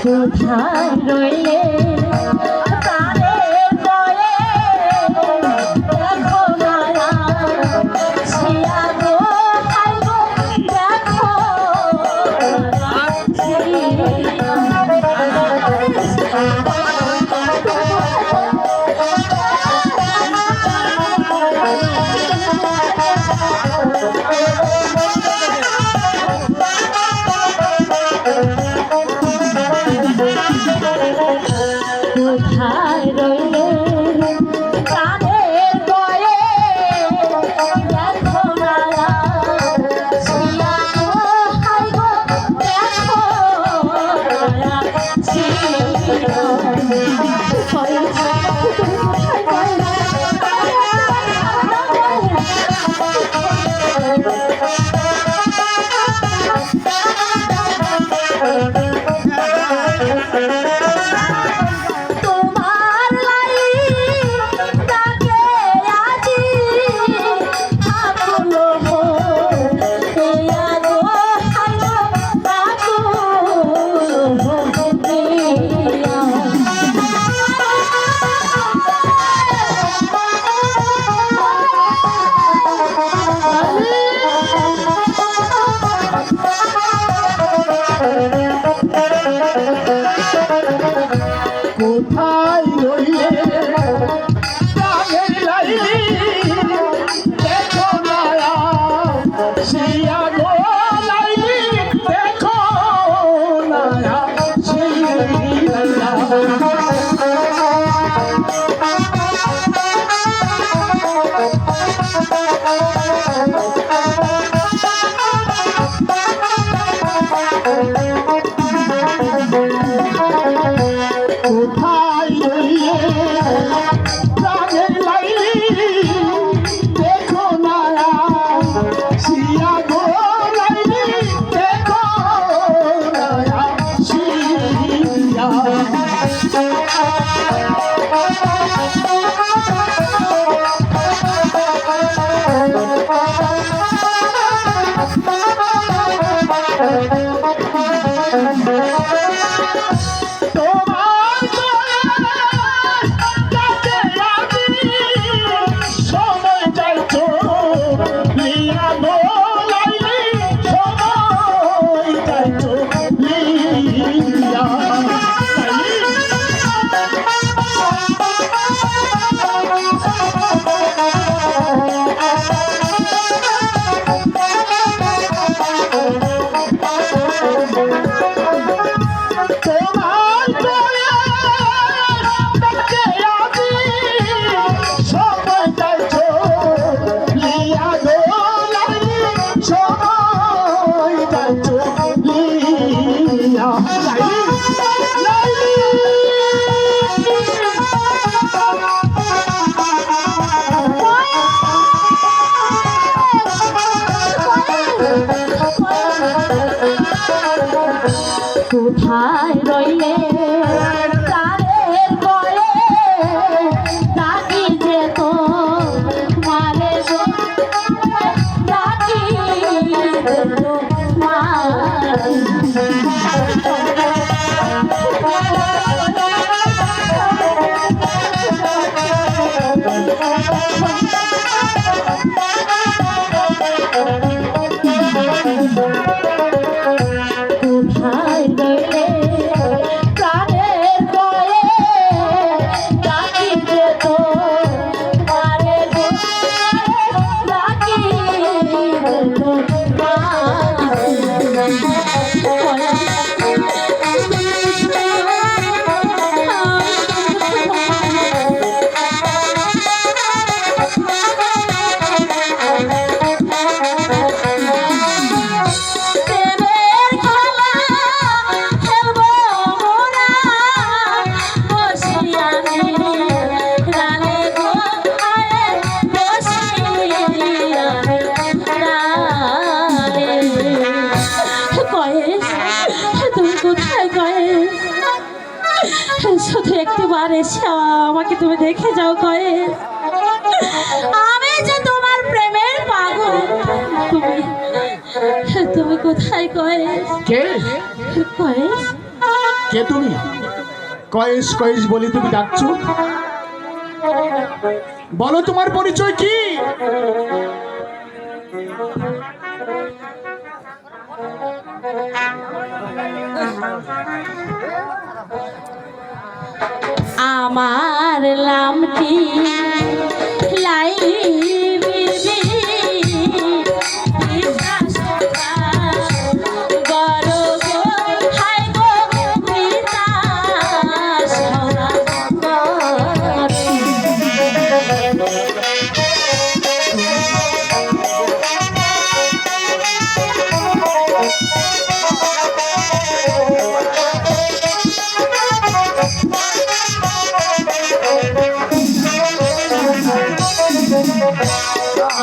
কোথায় রইলে তারে দয়ে দেখো মায়া ছিয়া গো হাই গো দেখো কোথায় রইলে কানের বয়ে দেখো মায়া ছিয়া গো হাই গো দেখো মায়া ছিয়া তোমার লাই তাকে আজি একবার এসে আমাকে তুমি দেখে যাও কয়েস। আমি যে তোমার প্রেমের পাগল। তুমি তুমি কোথায় কয়েস? কে কয়েস কে তুমি? কয়েস কয়েস বলে তুমি ডাকছো? বলো তোমার পরিচয় কি? আমার নামটি লাইলি বিবি, বিশ্বাস করো গো, হায় গো পিতা সমাগতি।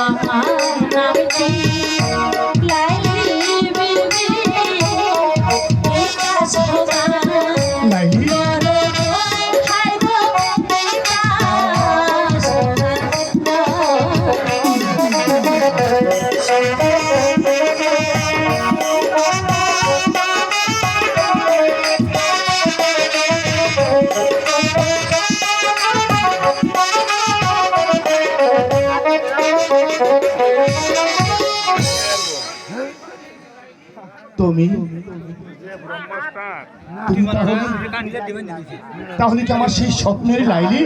আমার নামটি লাইলি বিবি, বিশ্বাস লাইলি করো গো, হায় গো পিতা তুমি তাহলে কি আমার সেই স্বপ্নের লাইলি?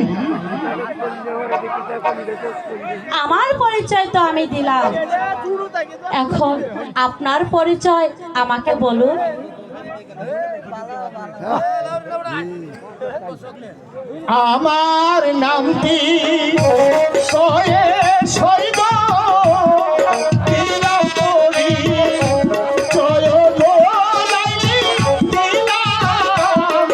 আমার পরিচয় তো আমি দিলাম, এখন আপনার পরিচয় আমাকে বলুন। আমার নামটি কয়েস হইব, দিলাম পরিচয় গো লাইলি, দিলাম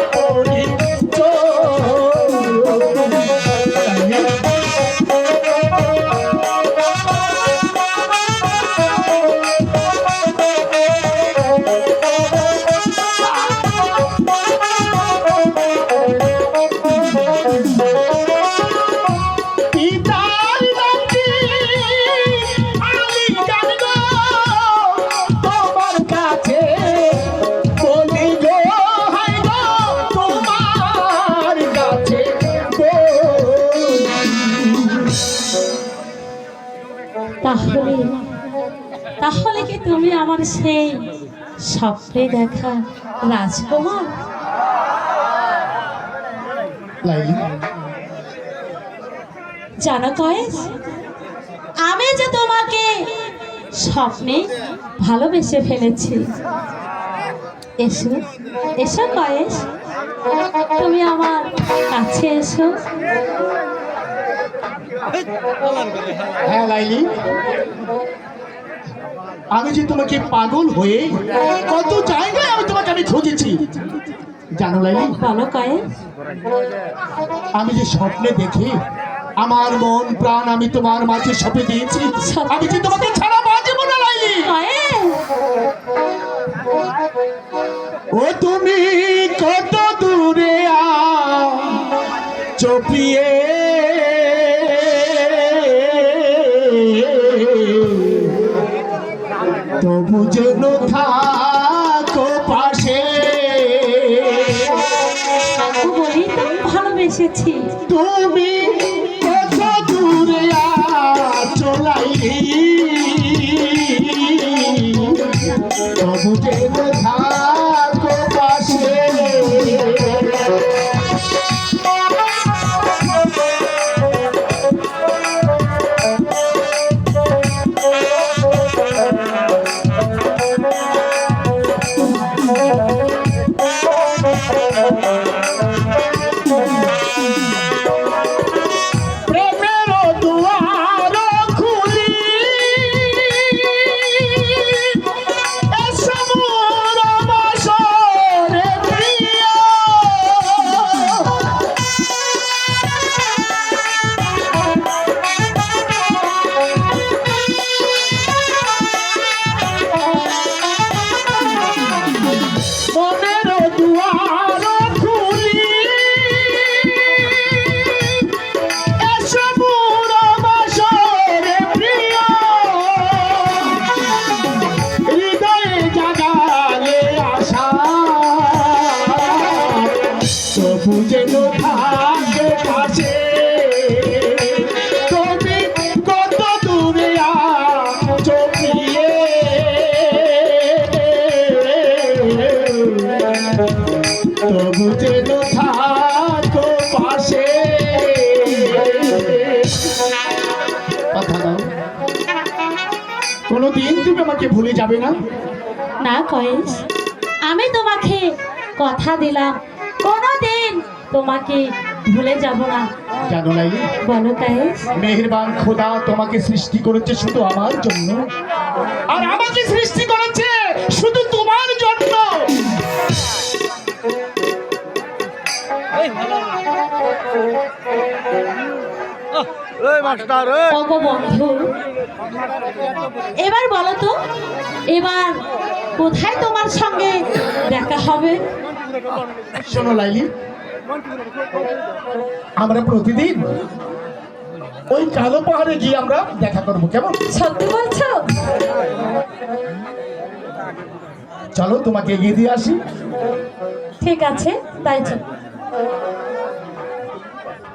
পিতার নামটি আমি জানব তোমার কাছে বলি গো, হাই গো তোমার কাছে তাহলে তাহলে কি তুমি আমার সেই স্বপ্নে দেখা রাজকুমার? লাইলি জানো কয়েস, আমি যে তোমাকে স্বপ্নে ভালোবেসে ফেলেছি। এসো এসো কয়েস, তুমি আমার কাছে এসো। হ্যাঁ লাইলি, আমি যে তোমাকে পাগল হয়ে কত জায়গায় আমি খুঁজেছি জানো লাইলি? বলো কয়েস। আমি যে স্বপ্নে দেখি আমার মন প্রাণ আমি তোমার মাঝে সঁপে দিয়েছি, আমি যে তোমাকে ছাড়া বাঁচবো না লাইলি। কয়েস ও তুমি কত দূরে চপিয়ে তবু যেন থাকো পাশে, বলি তো ভালোবেসেছি। তুমি কত দূরে চলাইলি তবু যেন থাকো পাশে। কোনোদিন তুমি আমাকে ভুলে যাবে না? না কয়েস, আমি তোমাকে কথা দিলাম কোনোদিন তোমাকে ভুলে যাব না। জানো লাইলি, বলো কয়েস। মেহেরবান খোদা তোমাকে সৃষ্টি করেছে শুধু আমার জন্য, আর আমাকে সৃষ্টি করেছে শুধু তোমার জন্য। ওগো বন্ধু, এবার বলো তো, এবার কোথায় তোমার সঙ্গে দেখা হবে? শোনো লাইলি, আমরা প্রতিদিন ওই কালো পাহাড়ে গিয়ে আমরা দেখা করবো, কেমন? সত্যি বলছো? চলো তোমাকে এগিয়ে দিয়ে আসি। ঠিক আছে, তাই চল।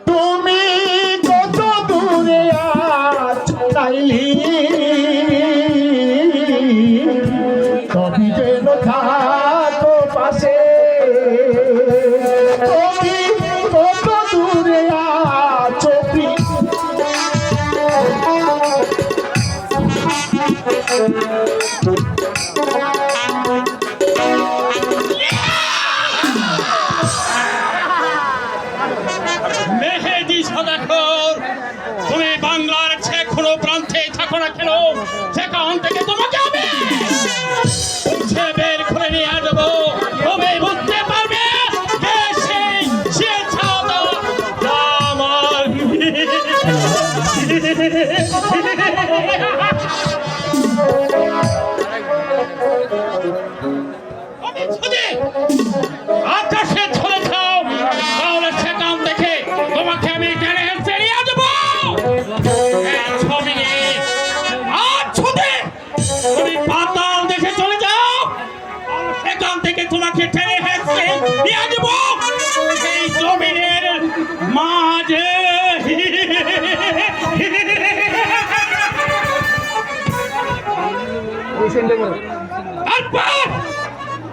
তুমি কত দূরে আছো লাইলি, তবে যেন থাকো পাশে। তুমি কত দূরে আছো মেহেদি সদাগর, তুমি বাংলার যে কোনো প্রান্তে থাকো না কেন, সেখান থেকে তোমাকে আমি খুঁজে বের করে নিয়ে আসবো। তুমি বুঝতে পারবে কে সেই শেরশাহ আমার। যদি আকাশে চলে যাও, তাহলে সেখান থেকে তোমাকে আমি টেনে হেঁচড়ে নিয়ে আসবো। এই জমিনে আর যদি তুমি পাতাল দেশে চলে যাও, তাহলে সেখান থেকে তোমাকে টেনে হেঁচড়ে নিয়ে আসবো এই জমিনের মাঝে।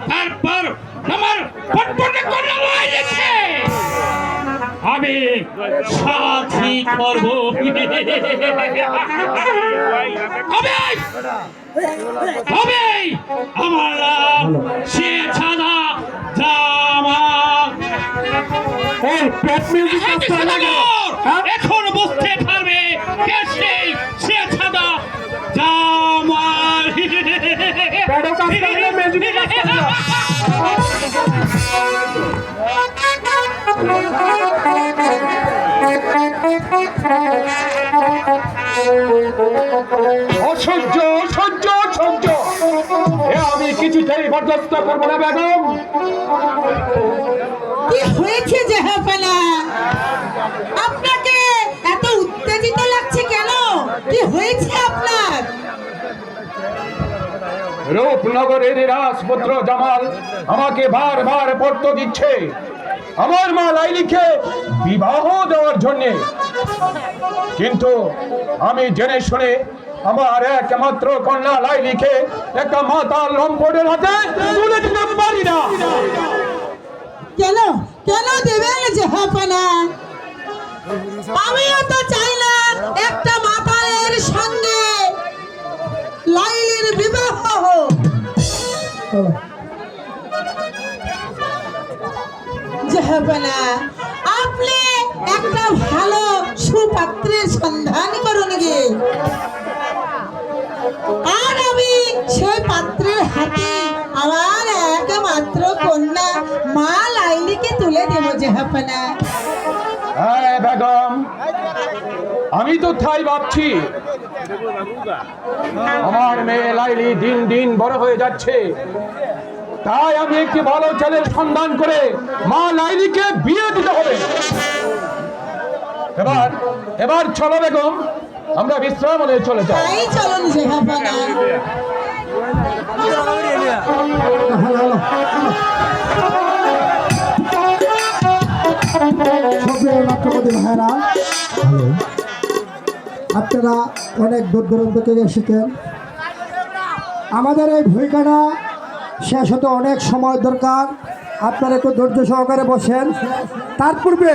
তারপর আমার পটপটে করে রয়েছে, আমি সাথী করব। তবে আমার নাম শেরশাহ জামাল। এখন বুঝতে পারবে কে সেই শেরশাহ জামাল। অসহ্য অসহ্য অসহ্য, আমি কিছুতেই বরদাস্ত করবো না বেগম। কি হয়েছে জাহাপানা? আপনাকে এত উত্তেজিত লাগছে কেন? কি হয়েছে আপনার? রূপনগরের রাজপুত্র জামাল আমাকে বারবার পত্র দিচ্ছে আমার মা লাইলিকে বিবাহ দেওয়ার জন্য, কিন্তু আমি জেনে শুনে আমার একমাত্র কন্যা লাইলিকে একটা মাতাল লম্পটের হাতে তুলে দিতে পারি না। কেন কেন দেবেন জাহাপানা? আমিও তো চাই না একটা মাতালের সঙ্গে লাইলির বিবাহ হোক। জাহাপানা, আপনি একটা ভালো সুপাত্রের সন্ধান করুন গে, আর আমি সেই পাত্রের হাতে আমার একমাত্র কন্যা মা লাইলিকে তুলে দেব জাহাপানা। হ্যাঁ বেগম, আমি তো তাই ভাবছি। আমার মেয়ে লাইলি দিন দিন বড় হয়ে যাচ্ছে, তাই আমি একটি ভালো ছেলের সন্ধান করে মা লাইলিকে বিয়ে দিতে হবে। এবার চলো বেগম, আমরা বিশ্রামে চলে যাই। তাই চলুন জাহাপানা। ভাইরা, আপনারা অনেক দূর দূরান্ত থেকে এসেছেন। আমাদের এই ভূমিকাটা শেষ হতে অনেক সময় দরকার। আপনারা একটু ধৈর্য সহকারে বসেন। তার পূর্বে